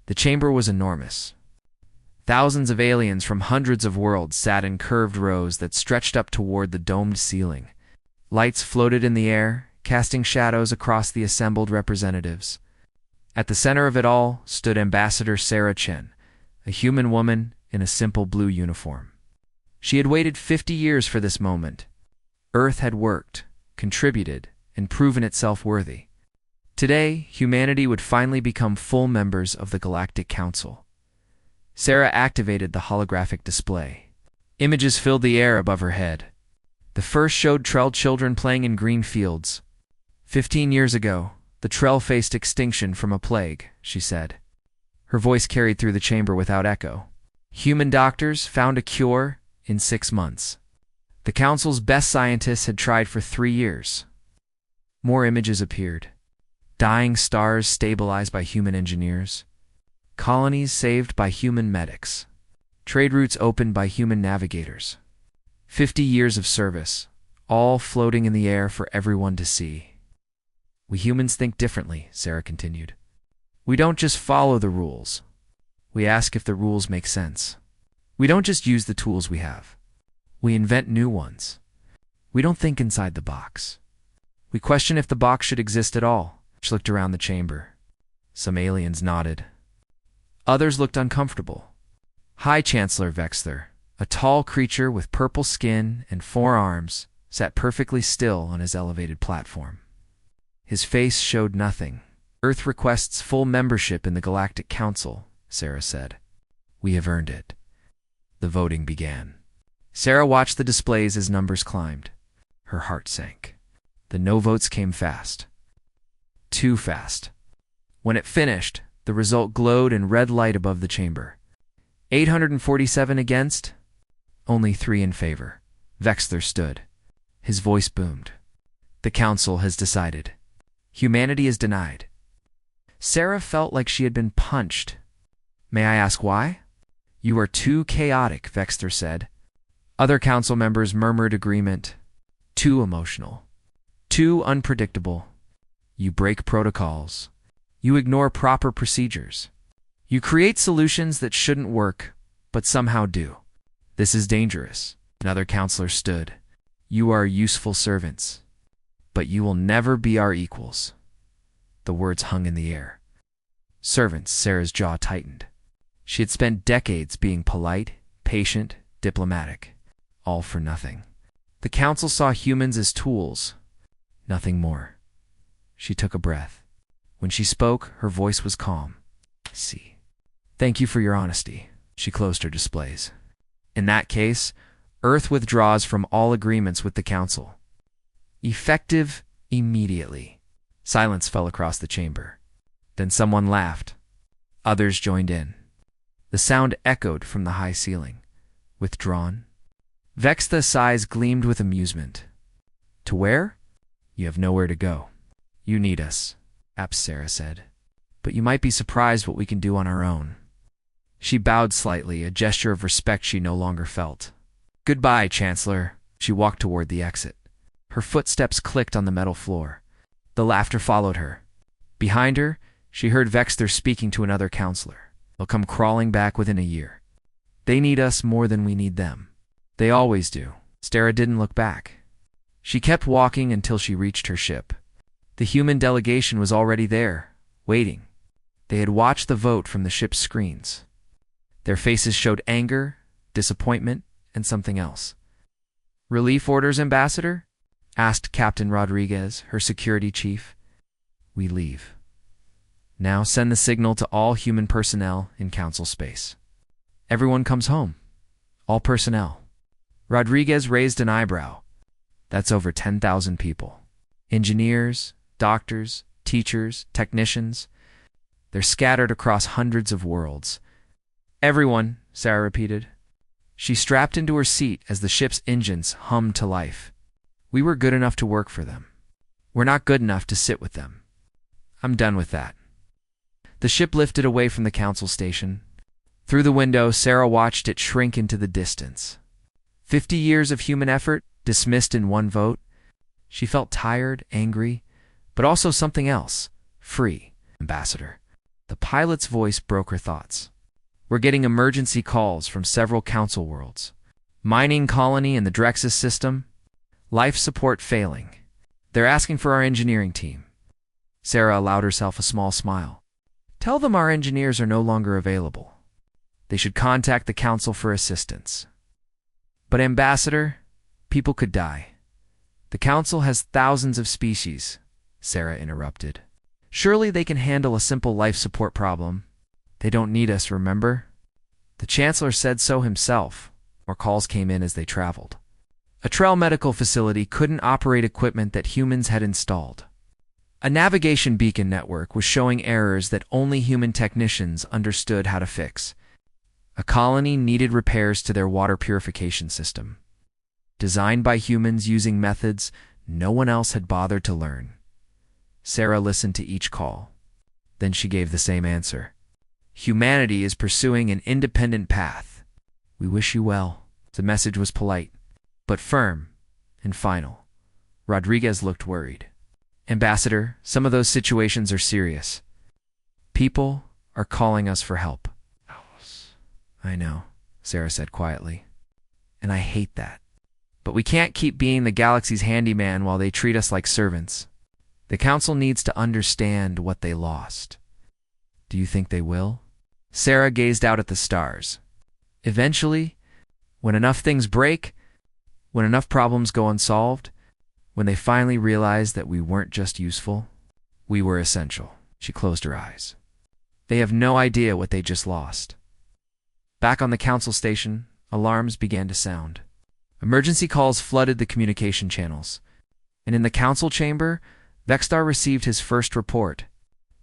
The chamber was enormous. Thousands of aliens from hundreds of worlds sat in curved rows that stretched up toward the domed ceiling. Lights floated in the air, casting shadows across the assembled representatives. At the center of it all stood Ambassador Sarah Chen, a human woman in a simple blue uniform. She had waited 50 years for this moment. Earth had worked, contributed, and proven itself worthy. Today, humanity would finally become full members of the Galactic Council. Sarah activated the holographic display. Images filled the air above her head. The first showed Trell children playing in green fields. 15 years ago, the Trell faced extinction from a plague, she said. Her voice carried through the chamber without echo. Human doctors found a cure in 6 months. The Council's best scientists had tried for 3 years. More images appeared. Dying stars stabilized by human engineers. Colonies saved by human medics. Trade routes opened by human navigators. 50 years of service, all floating in the air for everyone to see. We humans think differently, Sarah continued. We don't just follow the rules. We ask if the rules make sense. We don't just use the tools we have. We invent new ones. We don't think inside the box. We question if the box should exist at all. She looked around the chamber. Some aliens nodded. Others looked uncomfortable. High Chancellor Vexler, a tall creature with purple skin and 4 arms, sat perfectly still on his elevated platform. His face showed nothing. Earth requests full membership in the Galactic Council, Sarah said. We have earned it. The voting began. Sarah watched the displays as numbers climbed. Her heart sank. The no votes came fast. Too fast. When it finished, the result glowed in red light above the chamber. 847 against, only 3 in favor. Vexler stood. His voice boomed. The Council has decided. Humanity is denied. Sarah felt like she had been punched. May I ask why? You are too chaotic, Vexler said. Other council members murmured agreement. Too emotional. Too unpredictable. You break protocols. You ignore proper procedures. You create solutions that shouldn't work, but somehow do. This is dangerous. Another counselor stood. You are useful servants, but you will never be our equals. The words hung in the air. Servants, Sarah's jaw tightened. She had spent decades being polite, patient, diplomatic, all for nothing. The council saw humans as tools, nothing more. She took a breath. When she spoke, her voice was calm. See. Thank you for your honesty. She closed her displays. In that case, Earth withdraws from all agreements with the Council. Effective immediately. Silence fell across the chamber. Then someone laughed. Others joined in. The sound echoed from the high ceiling. Withdrawn. Vextha's eyes gleamed with amusement. To where? You have nowhere to go. You need us, Sarah said. But you might be surprised what we can do on our own. She bowed slightly, a gesture of respect she no longer felt. Goodbye, Chancellor. She walked toward the exit. Her footsteps clicked on the metal floor. The laughter followed her. Behind her, she heard Vexter speaking to another counselor. They'll come crawling back within a year. They need us more than we need them. They always do. Sarah didn't look back. She kept walking until she reached her ship. The human delegation was already there, waiting. They had watched the vote from the ship's screens. Their faces showed anger, disappointment, and something else. Relief orders, Ambassador? Asked Captain Rodriguez, her security chief. We leave. Now send the signal to all human personnel in Council space. Everyone comes home. All personnel. Rodriguez raised an eyebrow. That's over 10,000 people. Engineers, doctors, teachers, technicians. They're scattered across hundreds of worlds. Everyone, Sarah repeated. She strapped into her seat as the ship's engines hummed to life. We were good enough to work for them. We're not good enough to sit with them. I'm done with that. The ship lifted away from the council station. Through the window, Sarah watched it shrink into the distance. 50 years of human effort, dismissed in one vote. She felt tired, angry, but also something else. Free, Ambassador. The pilot's voice broke her thoughts. We're getting emergency calls from several council worlds. Mining colony in the Drexus system. Life support failing. They're asking for our engineering team. Sarah allowed herself a small smile. Tell them our engineers are no longer available. They should contact the council for assistance. But Ambassador, people could die. The council has thousands of species, Sarah interrupted. Surely they can handle a simple life support problem. They don't need us, remember? The Chancellor said so himself. More calls came in as they traveled. A Trell medical facility couldn't operate equipment that humans had installed. A navigation beacon network was showing errors that only human technicians understood how to fix. A colony needed repairs to their water purification system. Designed by humans using methods no one else had bothered to learn. Sarah listened to each call. Then she gave the same answer. Humanity is pursuing an independent path. We wish you well. The message was polite, but firm and final. Rodriguez looked worried. Ambassador, some of those situations are serious. People are calling us for help. I know, Sarah said quietly. And I hate that. But we can't keep being the galaxy's handyman while they treat us like servants. The council needs to understand what they lost. Do you think they will? Sarah gazed out at the stars. Eventually, when enough things break, when enough problems go unsolved, when they finally realize that we weren't just useful, we were essential. She closed her eyes. They have no idea what they just lost. Back on the council station, alarms began to sound. Emergency calls flooded the communication channels. And in the council chamber, Vextar received his first report.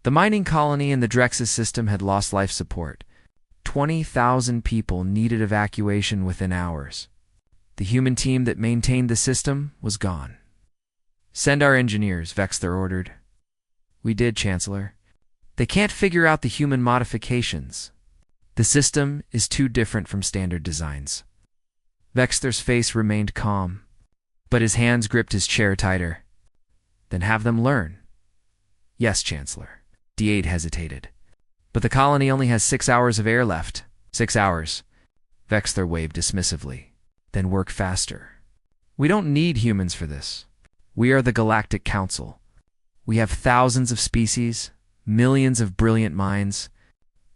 The mining colony in the Drexus system had lost life support. 20,000 people needed evacuation within hours. The human team that maintained the system was gone. Send our engineers, Vextar ordered. We did, Chancellor. They can't figure out the human modifications. The system is too different from standard designs. Vextar's face remained calm, but his hands gripped his chair tighter. Then have them learn. Yes, Chancellor. D8 hesitated. But the colony only has 6 hours of air left. 6 hours. Vextar waved dismissively. Then work faster. We don't need humans for this. We are the Galactic Council. We have thousands of species, millions of brilliant minds.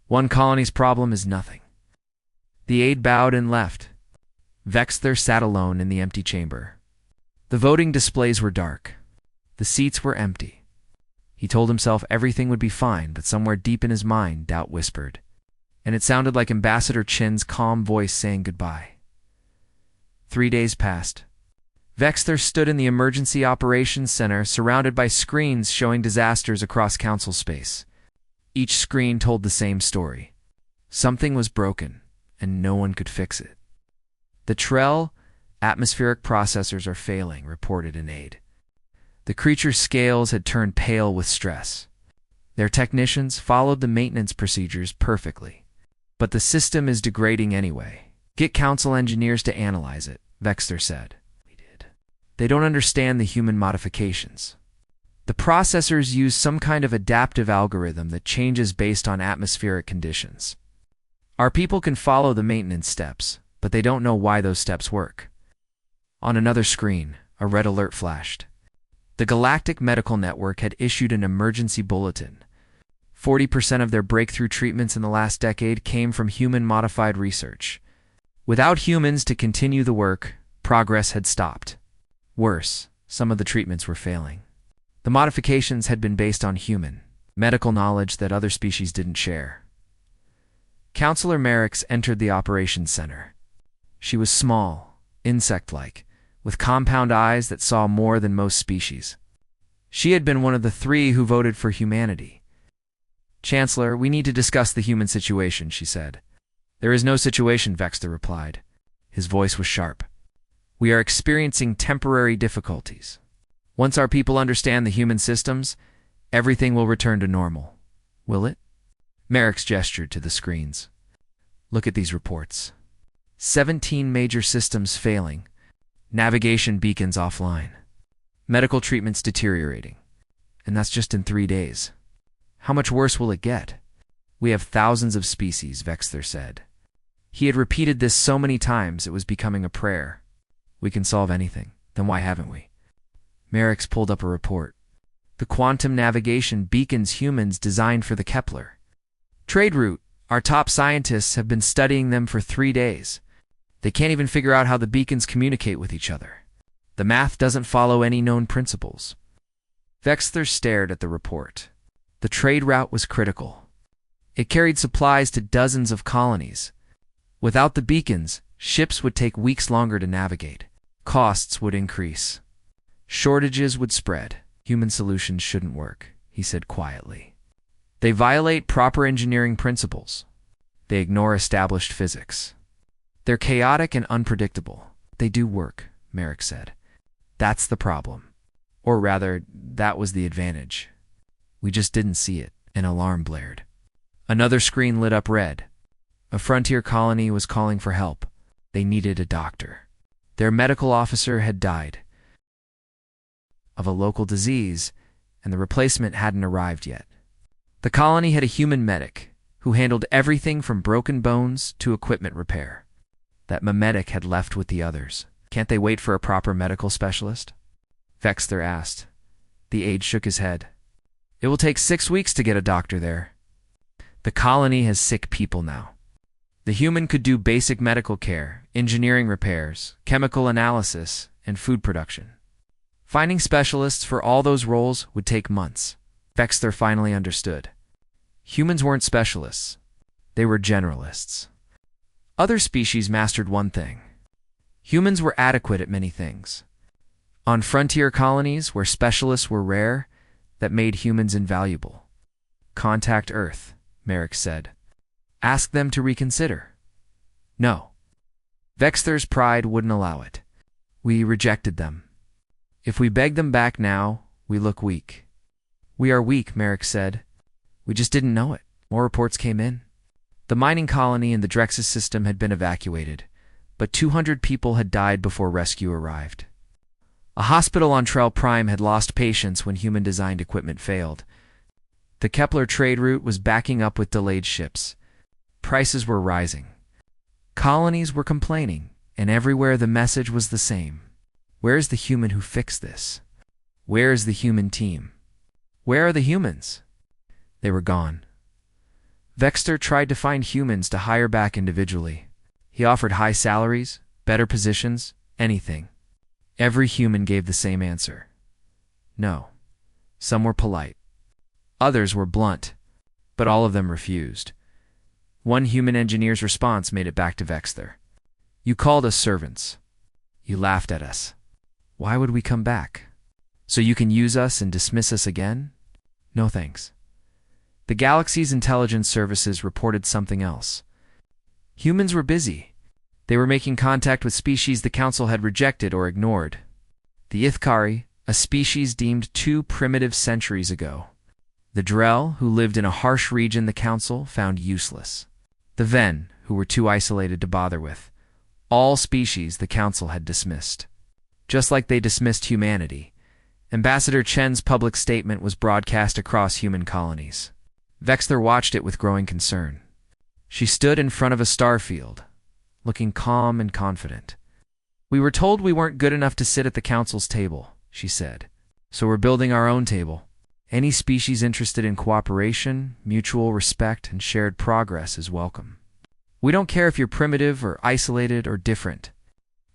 One colony's problem is nothing. The aide bowed and left. Vextar sat alone in the empty chamber. The voting displays were dark. The seats were empty. He told himself everything would be fine, but somewhere deep in his mind, doubt whispered. And it sounded like Ambassador Chin's calm voice saying goodbye. 3 days passed. Vextar stood in the Emergency Operations Center, surrounded by screens showing disasters across council space. Each screen told the same story. Something was broken, and no one could fix it. The Trell atmospheric processors are failing, reported an aide. The creature's scales had turned pale with stress. Their technicians followed the maintenance procedures perfectly. But the system is degrading anyway. Get council engineers to analyze it, Vextar said. We did. They don't understand the human modifications. The processors use some kind of adaptive algorithm that changes based on atmospheric conditions. Our people can follow the maintenance steps, but they don't know why those steps work. On another screen, a red alert flashed. The Galactic Medical Network had issued an emergency bulletin. 40% of their breakthrough treatments in the last decade came from human-modified research. Without humans to continue the work, progress had stopped. Worse, some of the treatments were failing. The modifications had been based on human, medical knowledge that other species didn't share. Counselor Merrick's entered the operations center. She was small, insect-like, with compound eyes that saw more than most species. She had been one of the 3 who voted for humanity. Chancellor, we need to discuss the human situation, she said. There is no situation, Vextar replied. His voice was sharp. We are experiencing temporary difficulties. Once our people understand the human systems, everything will return to normal. Will it? Merrick's gestured to the screens. Look at these reports. 17 major systems failing. Navigation beacons offline. Medical treatments deteriorating. And that's just in 3 days. How much worse will it get? We have thousands of species, Vexler said. He had repeated this so many times it was becoming a prayer. We can solve anything. Then why haven't we? Merrick's pulled up a report. The quantum navigation beacons humans designed for the Kepler trade route. Our top scientists have been studying them for 3 days. They can't even figure out how the beacons communicate with each other. The math doesn't follow any known principles. Vexler stared at the report. The trade route was critical. It carried supplies to dozens of colonies. Without the beacons, ships would take weeks longer to navigate. Costs would increase. Shortages would spread. Human solutions shouldn't work, he said quietly. They violate proper engineering principles. They ignore established physics. They're chaotic and unpredictable. They do work, Merrick said. That's the problem. Or rather, that was the advantage. We just didn't see it. An alarm blared. Another screen lit up red. A frontier colony was calling for help. They needed a doctor. Their medical officer had died of a local disease, and the replacement hadn't arrived yet. The colony had a human medic who handled everything from broken bones to equipment repair. That medic had left with the others. Can't they wait for a proper medical specialist? Vexler asked. The aide shook his head. It will take 6 weeks to get a doctor there. The colony has sick people now. The human could do basic medical care, engineering repairs, chemical analysis, and food production. Finding specialists for all those roles would take months. Vexler finally understood. Humans weren't specialists. They were generalists. Other species mastered one thing. Humans were adequate at many things. On frontier colonies where specialists were rare, that made humans invaluable. Contact Earth, Merrick said. Ask them to reconsider. No. Vexler's pride wouldn't allow it. We rejected them. If we beg them back now, we look weak. We are weak, Merrick said. We just didn't know it. More reports came in. The mining colony in the Drexus system had been evacuated, but 200 people had died before rescue arrived. A hospital on Trell Prime had lost patients when human-designed equipment failed. The Kepler trade route was backing up with delayed ships. Prices were rising. Colonies were complaining, and everywhere the message was the same. Where is the human who fixed this? Where is the human team? Where are the humans? They were gone. Vexler tried to find humans to hire back individually. He offered high salaries, better positions, anything. Every human gave the same answer. No. Some were polite. Others were blunt, but all of them refused. One human engineer's response made it back to Vexler. You called us servants. You laughed at us. Why would we come back? So you can use us and dismiss us again? No thanks. The galaxy's intelligence services reported something else. Humans were busy. They were making contact with species the Council had rejected or ignored. The Ithkari, a species deemed too primitive centuries ago. The Drell, who lived in a harsh region the Council found useless. The Ven, who were too isolated to bother with. All species the Council had dismissed. Just like they dismissed humanity. Ambassador Chen's public statement was broadcast across human colonies. Vexler watched it with growing concern. She stood in front of a star field, looking calm and confident. We were told we weren't good enough to sit at the Council's table, she said. So we're building our own table. Any species interested in cooperation, mutual respect, and shared progress is welcome. We don't care if you're primitive or isolated or different.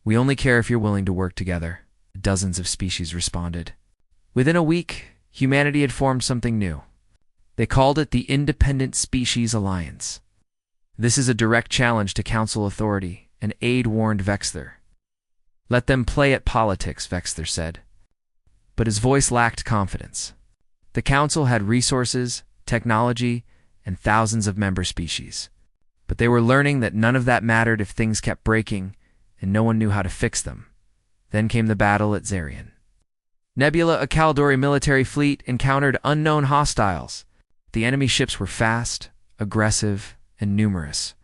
We only care if you're willing to work together. Dozens of species responded. Within a week, humanity had formed something new. They called it the Independent Species Alliance. This is a direct challenge to Council authority, an aide warned Vexler. Let them play at politics, Vexler said. But his voice lacked confidence. The Council had resources, technology, and thousands of member species. But they were learning that none of that mattered if things kept breaking, and no one knew how to fix them. Then came the battle at Zarian. Nebula, a Caldori military fleet, encountered unknown hostiles. The enemy ships were fast, aggressive, and numerous.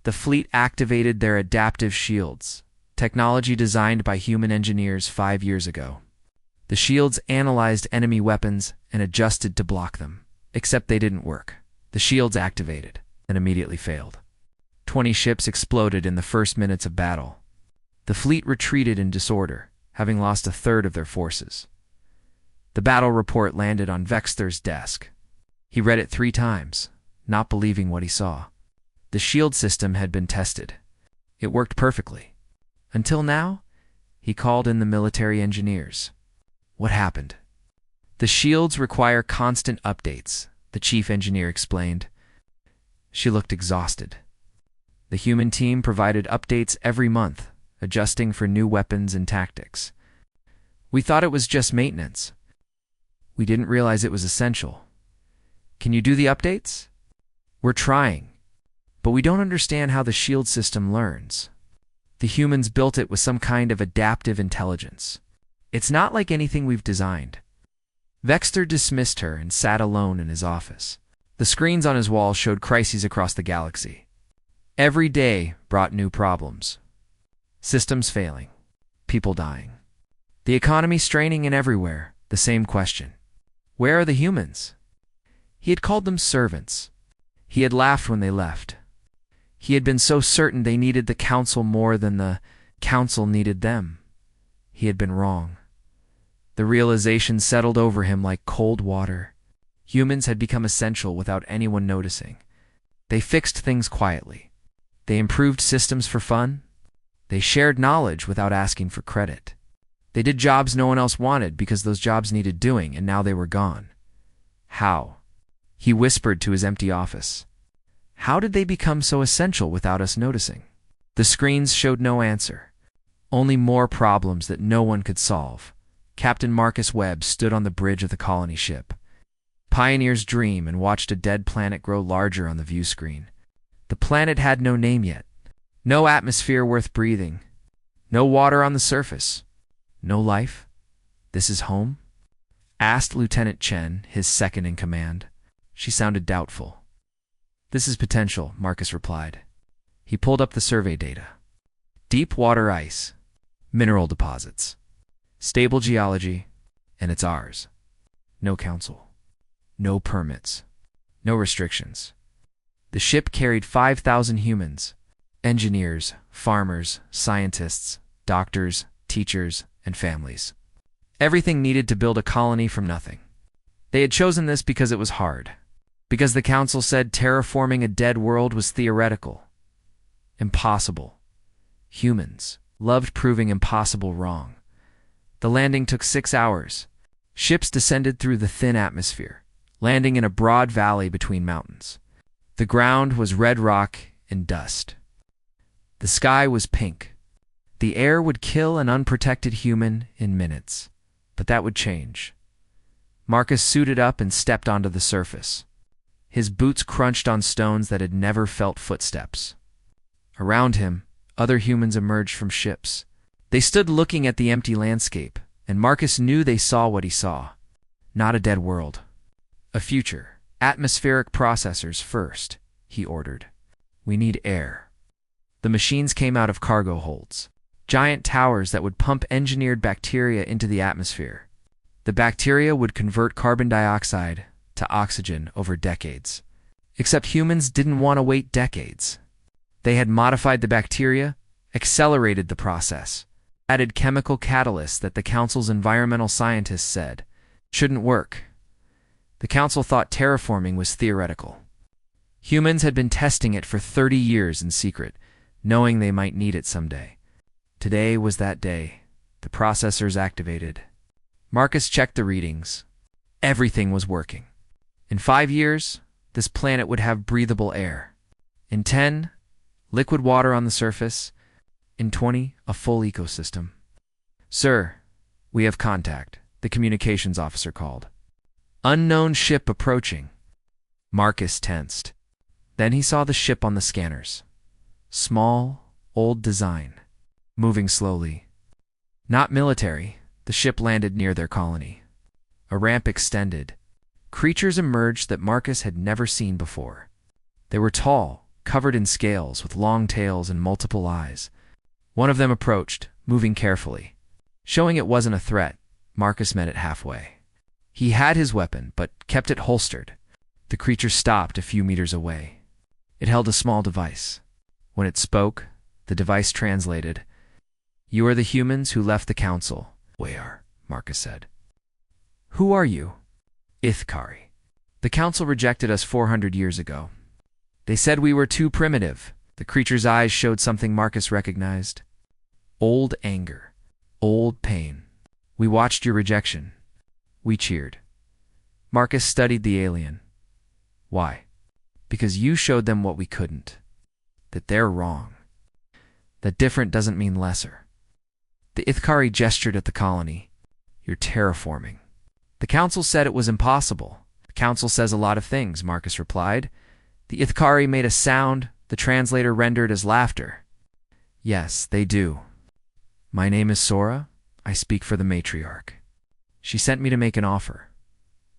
The fleet activated their adaptive shields, technology designed by human engineers 5 years ago. The shields analyzed enemy weapons and adjusted to block them, except they didn't work. The shields activated and immediately failed. 20 ships exploded in the first minutes of battle. The fleet retreated in disorder, having lost a third of their forces. The battle report landed on Vexter's desk. He read it 3 times, not believing what he saw. The shield system had been tested. It worked perfectly. Until now, he called in the military engineers. What happened? The shields require constant updates, the chief engineer explained. She looked exhausted. The human team provided updates every month, adjusting for new weapons and tactics. We thought it was just maintenance. We didn't realize it was essential. Can you do the updates? We're trying, but we don't understand how the shield system learns. The humans built it with some kind of adaptive intelligence. It's not like anything we've designed. Vexter dismissed her and sat alone in his office. The screens on his wall showed crises across the galaxy. Every day brought new problems. Systems failing. People dying. The economy straining, and everywhere, the same question. Where are the humans? He had called them servants. He had laughed when they left. He had been so certain they needed the council more than the council needed them. He had been wrong. The realization settled over him like cold water. Humans had become essential without anyone noticing. They fixed things quietly. They improved systems for fun. They shared knowledge without asking for credit. They did jobs no one else wanted because those jobs needed doing, and now they were gone. How? He whispered to his empty office. How did they become so essential without us noticing? The screens showed no answer. Only more problems that no one could solve. Captain Marcus Webb stood on the bridge of the colony ship. Pioneers dream and watched a dead planet grow larger on the view screen. The planet had no name yet. No atmosphere worth breathing. No water on the surface. No life? This is home? Asked Lieutenant Chen, his second in command. She sounded doubtful. This is potential, Marcus replied. He pulled up the survey data. Deep water ice. Mineral deposits. Stable geology. And it's ours. No council. No permits. No restrictions. The ship carried 5,000 humans. Engineers, farmers, scientists, doctors, teachers, and families. Everything needed to build a colony from nothing. They had chosen this because it was hard. Because the council said terraforming a dead world was theoretical. Impossible. Humans loved proving impossible wrong. The landing took 6 hours. Ships descended through the thin atmosphere, landing in a broad valley between mountains. The ground was red rock and dust. The sky was pink. The air would kill an unprotected human in minutes, but that would change. Marcus suited up and stepped onto the surface. His boots crunched on stones that had never felt footsteps. Around him, other humans emerged from ships. They stood looking at the empty landscape, and Marcus knew they saw what he saw. Not a dead world. A future. Atmospheric processors first, he ordered. We need air. The machines came out of cargo holds. Giant towers that would pump engineered bacteria into the atmosphere. The bacteria would convert carbon dioxide to oxygen over decades. Except humans didn't want to wait decades. They had modified the bacteria, accelerated the process, added chemical catalysts that the council's environmental scientists said shouldn't work. The council thought terraforming was theoretical. Humans had been testing it for 30 years in secret, knowing they might need it someday. Today was that day. The processors activated. Marcus checked the readings. Everything was working. In 5 years, this planet would have breathable air. In 10, liquid water on the surface. In 20, a full ecosystem. Sir, we have contact, the communications officer called. Unknown ship approaching. Marcus tensed. Then he saw the ship on the scanners. Small, old design. Moving slowly. Not military, the ship landed near their colony. A ramp extended. Creatures emerged that Marcus had never seen before. They were tall, covered in scales, with long tails and multiple eyes. One of them approached, moving carefully. Showing it wasn't a threat, Marcus met it halfway. He had his weapon, but kept it holstered. The creature stopped a few meters away. It held a small device. When it spoke, the device translated, "You are the humans who left the council." "Where?" Marcus said. "Who are you?" "Ithkari. The council rejected us 400 years ago. They said we were too primitive." The creature's eyes showed something Marcus recognized. Old anger. Old pain. "We watched your rejection. We cheered." Marcus studied the alien. "Why?" "Because you showed them what we couldn't. That they're wrong. That different doesn't mean lesser." The Ithkari gestured at the colony. "You're terraforming." "The council said it was impossible." "The council says a lot of things," Marcus replied. The Ithkari made a sound the translator rendered as laughter. "Yes, they do. My name is Sora. I speak for the matriarch. She sent me to make an offer."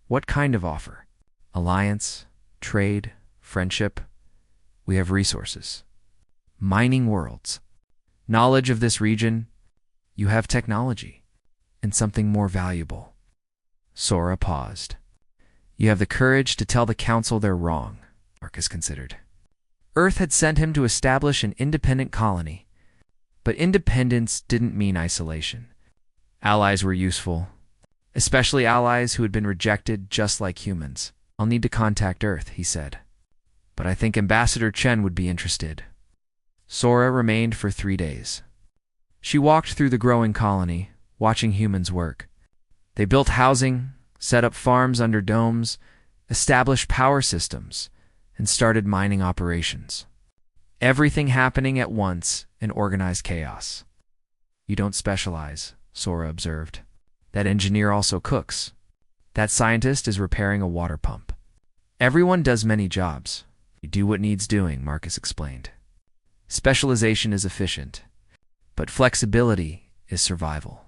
"What kind of offer?" "Alliance, trade, friendship. We have resources. Mining worlds. Knowledge of this region. You have technology. And something more valuable." Sora paused. "You have the courage to tell the council they're wrong," Marcus considered. Earth had sent him to establish an independent colony. But independence didn't mean isolation. Allies were useful, especially allies who had been rejected just like humans. "I'll need to contact Earth," he said. "But I think Ambassador Chen would be interested." Sora remained for 3 days. She walked through the growing colony, watching humans work. They built housing, set up farms under domes, established power systems, and started mining operations. Everything happening at once in organized chaos. "You don't specialize," Sora observed. "That engineer also cooks. That scientist is repairing a water pump. Everyone does many jobs. You do what needs doing," Marcus explained. "Specialization is efficient, but flexibility is survival.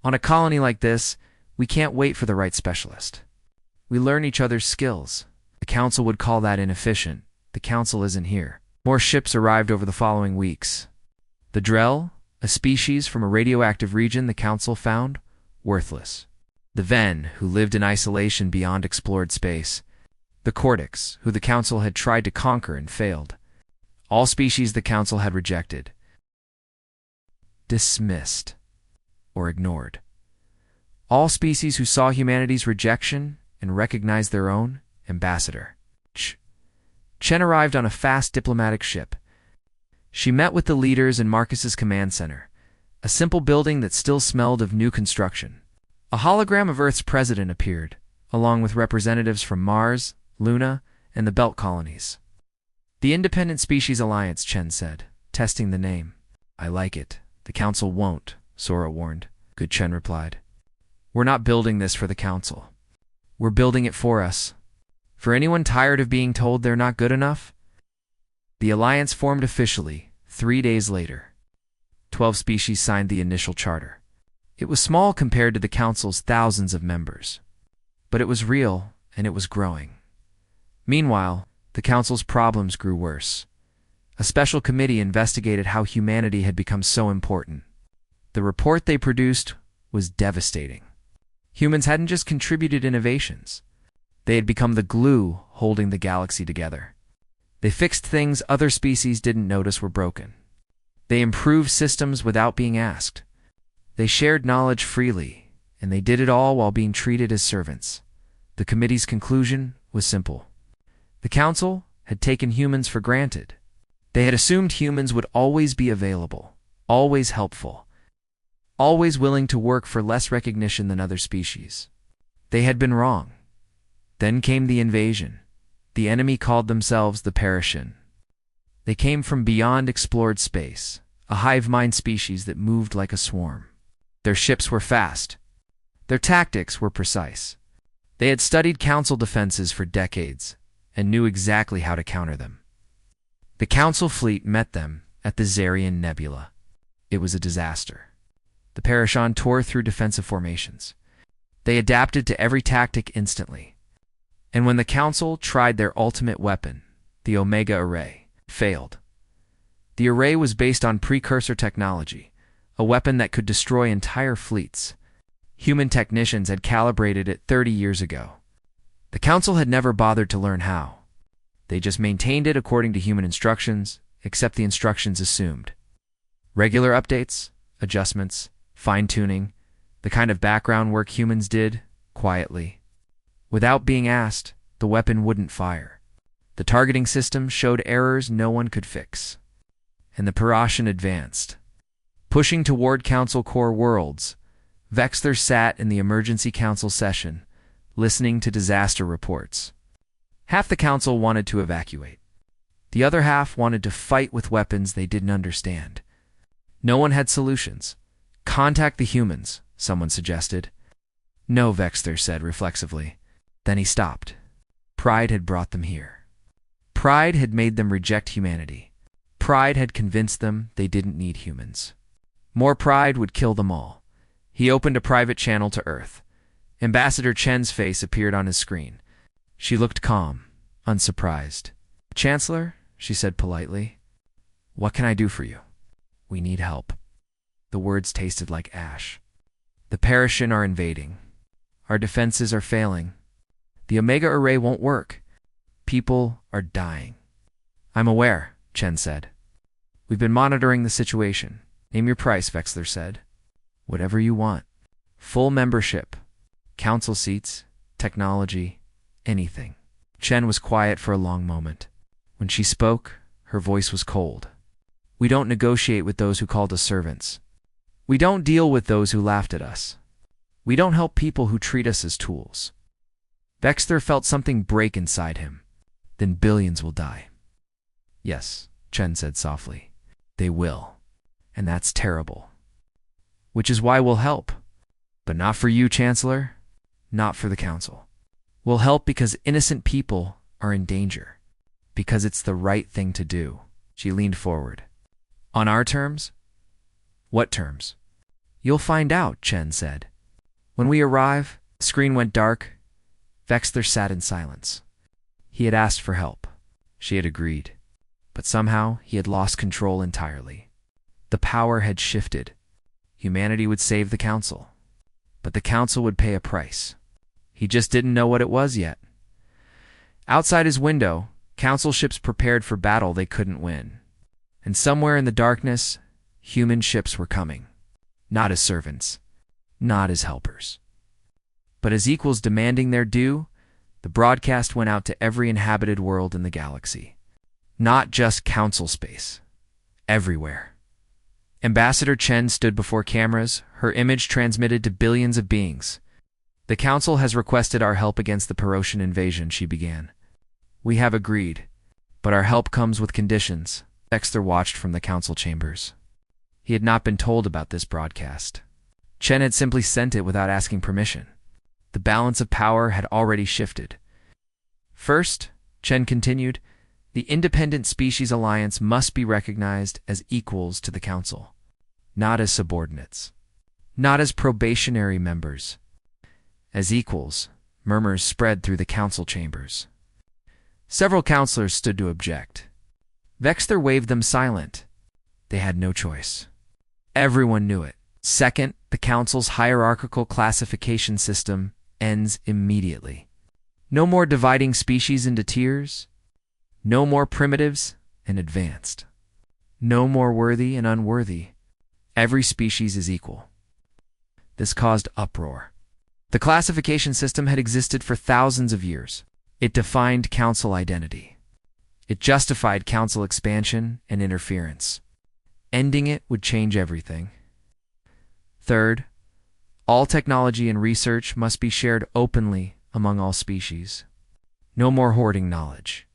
On a colony like this, we can't wait for the right specialist. We learn each other's skills. The council would call that inefficient. The council isn't here." More ships arrived over the following weeks. The Drell, a species from a radioactive region the council found worthless. The Ven, who lived in isolation beyond explored space. The Cortex, who the council had tried to conquer and failed. All species the council had rejected. Dismissed. Or ignored. All species who saw humanity's rejection and recognized their own ambassador. Chen arrived on a fast diplomatic ship. She met with the leaders in Marcus's command center, a simple building that still smelled of new construction. A hologram of Earth's president appeared, along with representatives from Mars, Luna, and the Belt colonies. "The Independent Species Alliance," Chen said, testing the name. "I like it. The council won't," Sora warned. "Good," Chen replied. "We're not building this for the council. We're building it for us. For anyone tired of being told they're not good enough?" The alliance formed officially 3 days later. 12 species signed the initial charter. It was small compared to the council's thousands of members. But it was real, and it was growing. Meanwhile, the council's problems grew worse. A special committee investigated how humanity had become so important. The report they produced was devastating. Humans hadn't just contributed innovations. They had become the glue holding the galaxy together. They fixed things other species didn't notice were broken. They improved systems without being asked. They shared knowledge freely, and they did it all while being treated as servants. The committee's conclusion was simple. The council had taken humans for granted. They had assumed humans would always be available, always helpful, always willing to work for less recognition than other species. They had been wrong. Then came the invasion. The enemy called themselves the Perishin. They came from beyond explored space, a hive mind species that moved like a swarm. Their ships were fast. Their tactics were precise. They had studied council defenses for decades and knew exactly how to counter them. The council fleet met them at the Zarian Nebula. It was a disaster. The Perishin tore through defensive formations. They adapted to every tactic instantly. And when the council tried their ultimate weapon, the Omega Array, failed. The array was based on precursor technology, a weapon that could destroy entire fleets. Human technicians had calibrated it 30 years ago. The council had never bothered to learn how. They just maintained it according to human instructions, except the instructions assumed regular updates, adjustments, fine-tuning, the kind of background work humans did, quietly. Without being asked, the weapon wouldn't fire. The targeting system showed errors no one could fix. And the Parashan advanced. Pushing toward Council Core worlds, Vexler sat in the Emergency Council session, listening to disaster reports. Half the council wanted to evacuate. The other half wanted to fight with weapons they didn't understand. No one had solutions. Contact the humans, someone suggested. No, Vexler said reflexively. Then he stopped. Pride had brought them here. Pride had made them reject humanity. Pride had convinced them they didn't need humans. More pride would kill them all. He opened a private channel to Earth. Ambassador Chen's face appeared on his screen. She looked calm, unsurprised. Chancellor, she said politely, what can I do for you? We need help. The words tasted like ash. The Parashan are invading. Our defenses are failing. The Omega Array won't work. People are dying. I'm aware, Chen said. We've been monitoring the situation. Name your price, Vexler said. Whatever you want. Full membership. Council seats. Technology. Anything. Chen was quiet for a long moment. When she spoke, her voice was cold. We don't negotiate with those who called us servants. We don't deal with those who laughed at us. We don't help people who treat us as tools. Vexler felt something break inside him. Then billions will die. Yes, Chen said softly. They will. And that's terrible. Which is why we'll help. But not for you, Chancellor. Not for the Council. We'll help because innocent people are in danger. Because it's the right thing to do. She leaned forward. On our terms? What terms? You'll find out, Chen said. When we arrive, the screen went dark. Vexler sat in silence. He had asked for help. She had agreed. But somehow he had lost control entirely. The power had shifted. Humanity would save the Council. But the Council would pay a price. He just didn't know what it was yet. Outside his window, Council ships prepared for battle they couldn't win. And somewhere in the darkness, human ships were coming. Not as servants. Not as helpers. But as equals demanding their due, the broadcast went out to every inhabited world in the galaxy. Not just Council space. Everywhere. Ambassador Chen stood before cameras, her image transmitted to billions of beings. The Council has requested our help against the Parashan invasion, she began. We have agreed, but our help comes with conditions. Vexler watched from the Council chambers. He had not been told about this broadcast. Chen had simply sent it without asking permission. The balance of power had already shifted. First, Chen continued, the Independent Species Alliance must be recognized as equals to the Council, not as subordinates, not as probationary members. As equals, murmurs spread through the Council chambers. Several councillors stood to object. Vexler waved them silent. They had no choice. Everyone knew it. Second, the Council's hierarchical classification system ends immediately. No more dividing species into tiers. No more primitives and advanced. No more worthy and unworthy. Every species is equal. This caused uproar. The classification system had existed for thousands of years. It defined Council identity. It justified Council expansion and interference. Ending it would change everything. Third, all technology and research must be shared openly among all species. No more hoarding knowledge.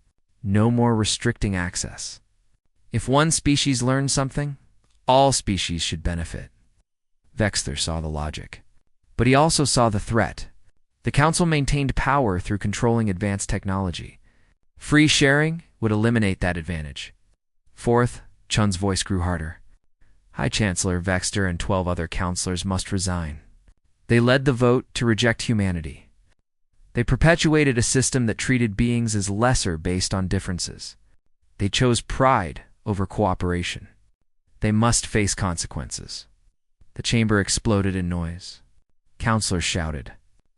No more restricting access. If one species learns something, all species should benefit. Vexler saw the logic. But he also saw the threat. The Council maintained power through controlling advanced technology. Free sharing would eliminate that advantage. Fourth, Chun's voice grew harder. High Chancellor Vexter and 12 other councillors must resign. They led the vote to reject humanity. They perpetuated a system that treated beings as lesser based on differences. They chose pride over cooperation. They must face consequences. The chamber exploded in noise. Councillors shouted.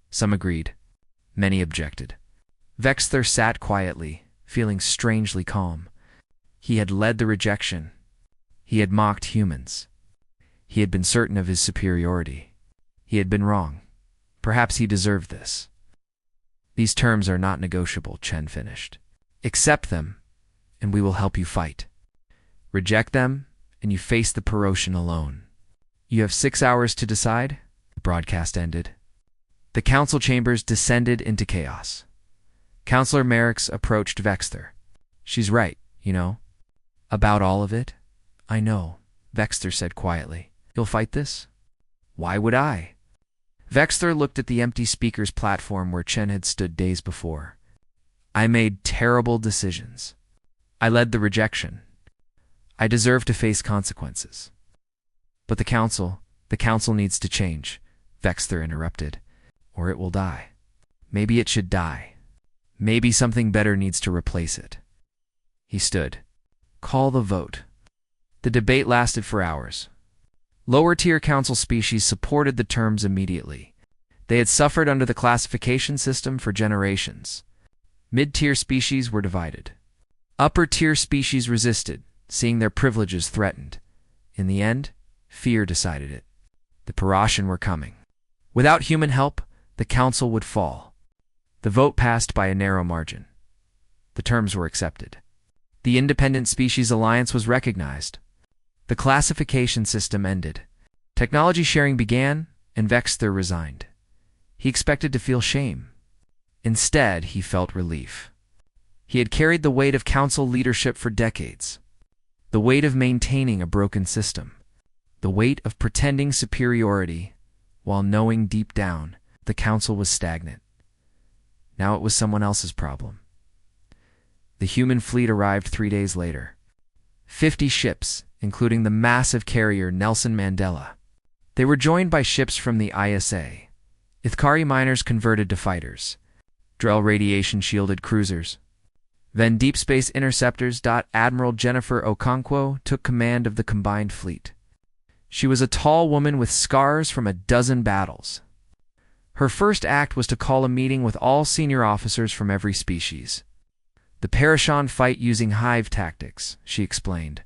Some agreed. Many objected. Vexthor sat quietly, feeling strangely calm. He had led the rejection. He had mocked humans. He had been certain of his superiority. He had been wrong. Perhaps he deserved this. These terms are not negotiable, Chen finished. Accept them, and we will help you fight. Reject them, and you face the Peroshan alone. You have 6 hours to decide. The broadcast ended. The council chambers descended into chaos. Counselor Merrick's approached Vexthor. She's right, you know. About all of it? I know, Vexthor said quietly. You'll fight this? Why would I? Vexthor looked at the empty speaker's platform where Chen had stood days before. I made terrible decisions. I led the rejection. I deserve to face consequences. But the council needs to change, Vexthor interrupted, or it will die. Maybe it should die. Maybe something better needs to replace it. He stood. Call the vote. The debate lasted for hours. Lower-tier council species supported the terms immediately. They had suffered under the classification system for generations. Mid-tier species were divided. Upper-tier species resisted, seeing their privileges threatened. In the end, fear decided it. The Peroshan were coming. Without human help, the council would fall. The vote passed by a narrow margin. The terms were accepted. The Independent Species Alliance was recognized. The classification system ended. Technology sharing began, and Vexthor resigned. He expected to feel shame. Instead, he felt relief. He had carried the weight of council leadership for decades. The weight of maintaining a broken system. The weight of pretending superiority, while knowing deep down the council was stagnant. Now it was someone else's problem. The human fleet arrived 3 days later. 50 ships, including the massive carrier Nelson Mandela. They were joined by ships from the ISA. Ithkari miners converted to fighters. Drell radiation-shielded cruisers. Then Deep Space Interceptors. Admiral Jennifer Okonkwo took command of the combined fleet. She was a tall woman with scars from a dozen battles. Her first act was to call a meeting with all senior officers from every species. The Peroshan fight using hive tactics, she explained.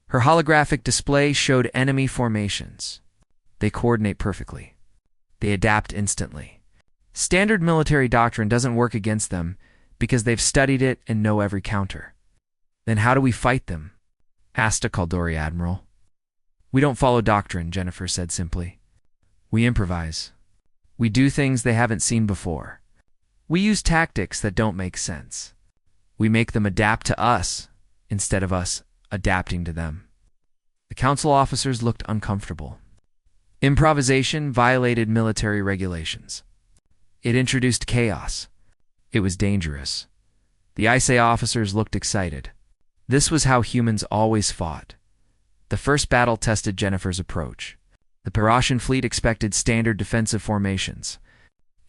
Her holographic display showed enemy formations. They coordinate perfectly. They adapt instantly. Standard military doctrine doesn't work against them because they've studied it and know every counter. Then how do we fight them? Asked a Kaldori admiral. We don't follow doctrine, Jennifer said simply. We improvise. We do things they haven't seen before. We use tactics that don't make sense. We make them adapt to us instead of us adapting to them. The council officers looked uncomfortable. Improvisation violated military regulations. It introduced chaos. It was dangerous. The ISA officers looked excited. This was how humans always fought. The first battle tested Jennifer's approach. The Peroshan fleet expected standard defensive formations.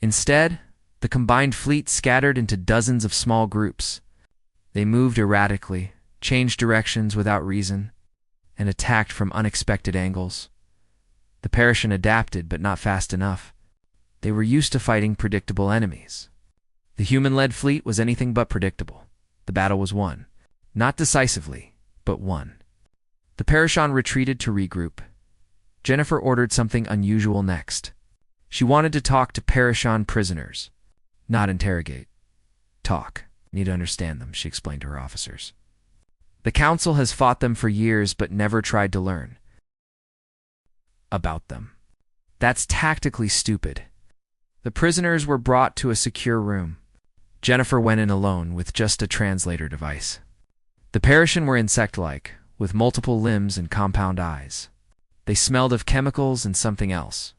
Instead, the combined fleet scattered into dozens of small groups. They moved erratically, changed directions without reason, and attacked from unexpected angles. The Peroshan adapted, but not fast enough. They were used to fighting predictable enemies. The human-led fleet was anything but predictable. The battle was won. Not decisively, but won. The Peroshan retreated to regroup. Jennifer ordered something unusual next. She wanted to talk to Peroshan prisoners. Not interrogate. Talk. Need to understand them, she explained to her officers. The council has fought them for years but never tried to learn about them. That's tactically stupid. The prisoners were brought to a secure room. Jennifer went in alone with just a translator device. The Peroshan were insect-like, with multiple limbs and compound eyes. They smelled of chemicals and something else.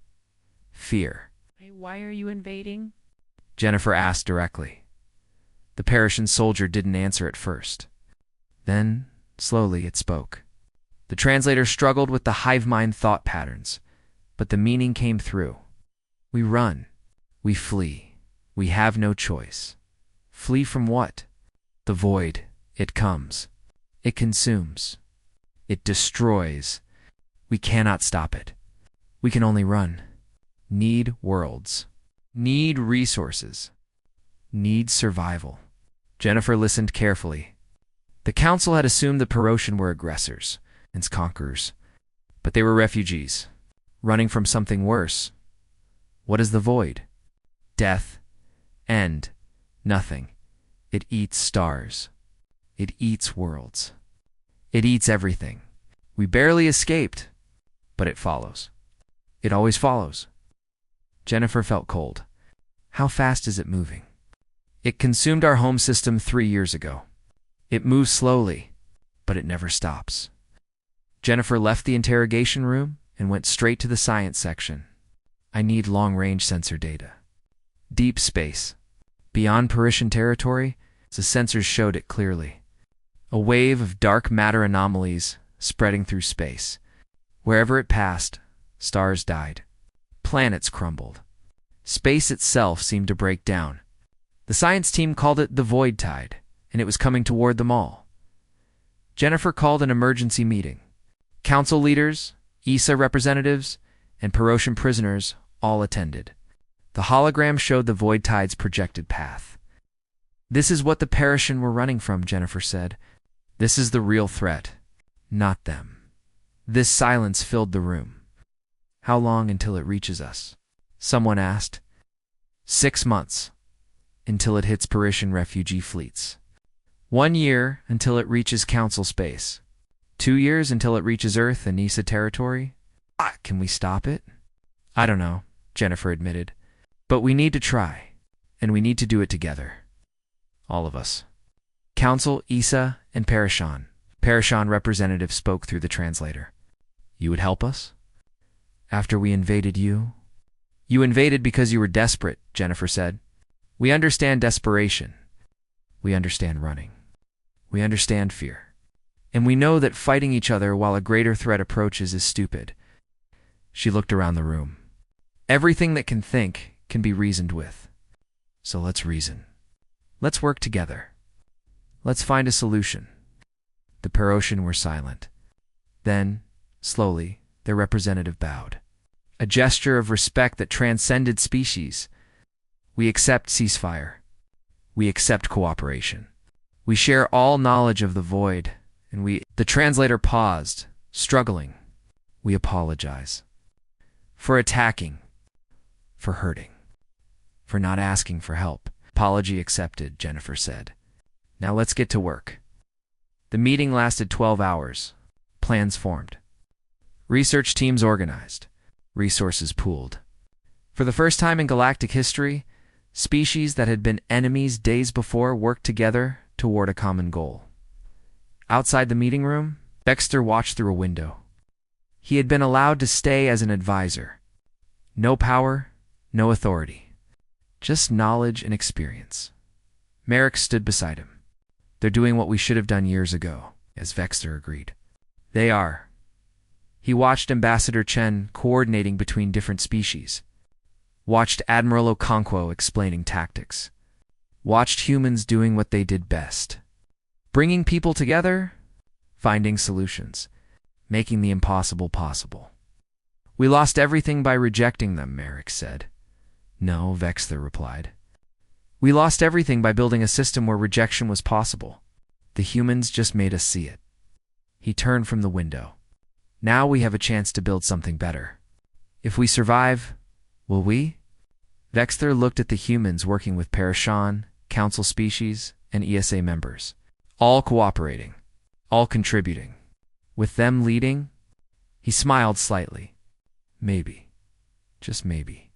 Fear. Why are you invading? Jennifer asked directly. The Peroshan soldier didn't answer at first. Then, slowly, it spoke. The translator struggled with the hive mind thought patterns, but the meaning came through. We run. We flee. We have no choice. Flee from what? The void. It comes. It consumes. It destroys. We cannot stop it. We can only run. Need worlds. Need resources. Needs survival. Jennifer listened carefully. The council had assumed the Peroshan were aggressors and conquerors, but they were refugees, running from something worse. What is the void? Death. End. Nothing. It eats stars. It eats worlds. It eats everything. We barely escaped, but it follows. It always follows. Jennifer felt cold. How fast is it moving? It consumed our home system 3 years ago. It moves slowly, but it never stops. Jennifer left the interrogation room and went straight to the science section. I need long-range sensor data. Deep space. Beyond Peroshan territory, the sensors showed it clearly. A wave of dark matter anomalies spreading through space. Wherever it passed, stars died. Planets crumbled. Space itself seemed to break down. The science team called it the void tide, and it was coming toward them all. Jennifer called an emergency meeting. Council leaders, ESA representatives, and Peroshan prisoners all attended. The hologram showed the void tide's projected path. This is what the Peroshan were running from, Jennifer said. This is the real threat, not them. This silence filled the room. How long until it reaches us? Someone asked. 6 months. Until it hits Peroshan refugee fleets. 1 year until it reaches Council space. 2 years until it reaches Earth and ESA territory. Can we stop it? I don't know, Jennifer admitted. But we need to try, and we need to do it together. All of us. Council, ESA, and Peroshan. Peroshan representative spoke through the translator. You would help us? After we invaded you? You invaded because you were desperate, Jennifer said. We understand desperation. We understand running. We understand fear. And we know that fighting each other while a greater threat approaches is stupid. She looked around the room. Everything that can think can be reasoned with. So let's reason. Let's work together. Let's find a solution. The Peroshan were silent. Then, slowly, their representative bowed. A gesture of respect that transcended species. We accept ceasefire. We accept cooperation. We share all knowledge of the void, and The translator paused, struggling. We apologize. For attacking. For hurting. For not asking for help. Apology accepted, Jennifer said. Now let's get to work. The meeting lasted 12 hours. Plans formed. Research teams organized. Resources pooled. For the first time in galactic history, species that had been enemies days before worked together toward a common goal. Outside the meeting room, Dexter watched through a window. He had been allowed to stay as an advisor. No power, no authority. Just knowledge and experience. Merrick stood beside him. They're doing what we should have done years ago, as Vexter agreed. They are. He watched Ambassador Chen coordinating between different species. Watched Admiral Okonkwo explaining tactics. Watched humans doing what they did best. Bringing people together, finding solutions, making the impossible possible. We lost everything by rejecting them, Merrick said. No, Vexter replied. We lost everything by building a system where rejection was possible. The humans just made us see it. He turned from the window. Now we have a chance to build something better. If we survive, will we? Vexter looked at the humans working with Peroshan, Council species, and ESA members. All cooperating. All contributing. With them leading, he smiled slightly. Maybe. Just maybe.